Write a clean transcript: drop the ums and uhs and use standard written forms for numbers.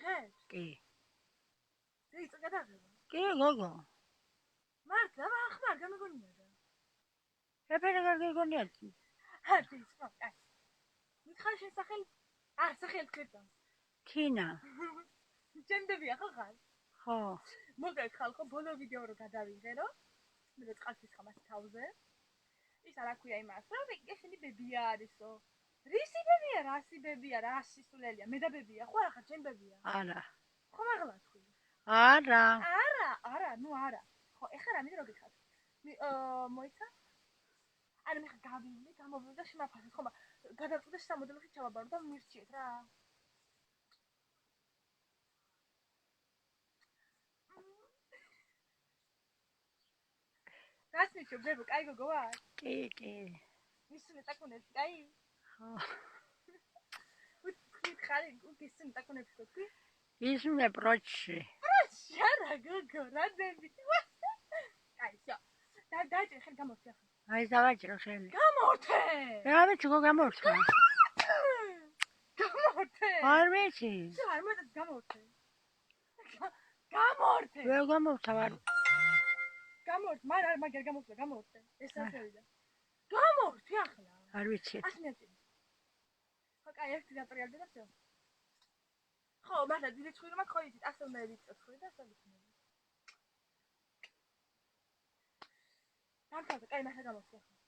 ხეთ? კი. ძეიწა გადაღება. კი, გოგო. მართლა, ახლა არ გამიგონია და. ეფერე გაგიგონია. ჰადის, აი. მითხარ შენ სახელი? სახელი თქვენ. თინა. ჩემდებია ხარ? ხო. მოგეთ ხალხო ბოლო ვიდეო რო გადავიღერო. მე წყალს ხამას თავზე. ის არა ქვია იმას, რომ ესენი ბებია არისო. რისი ბებია, რასი ბებია, რასი სულელია, მე და ბებია, ხო არა ხარ ჩემ ბებია? არა. ხო მაღლა თქვი. არა. არა, ნუ არა. ხო, ეხლა რამე რო გიხარ? მოიცა? არა მე ხა გავივლი, გამოვიდა შემაფასე, ხომ? გადავწყვიტე სამოდელოში ჩავაბარო და მირჩიეთ რა. გასმიჩო ბებო, კაი გოგო ვარ? კი. ისინი ტაკუნებს, კაი? ხო. ხარი გისინი ტაკუნებს თქვი? ისმე პროჩი. პროჩი არა გოგო, რა ძები? კაი, всё. დაიჭირე ხელი გამორთე ახლა. აი დავაჭირო ხელი. გამორთე! რა ვიცი გოგო გამორთე. გამორთე! არ ვიცი. შენ არ მეტად გამორთე. გამორთე! ვერ გამორთავარ. გამორთე, მაგერ გამორთე, გამორთე. ეს ასევიდა. გამორთე ახლა. არ ვიცი. ასნეჭი. ხო, კაი, ერთი დატრიალდა და всё. ხო, მაგრამ დიდი ცხირი მაქვს, ხო იცით, ასე უნდა ვიწოცხრი და ასე ვიქნები. დამთავრდა, კაი, მაგრამ გამორთე ახლა.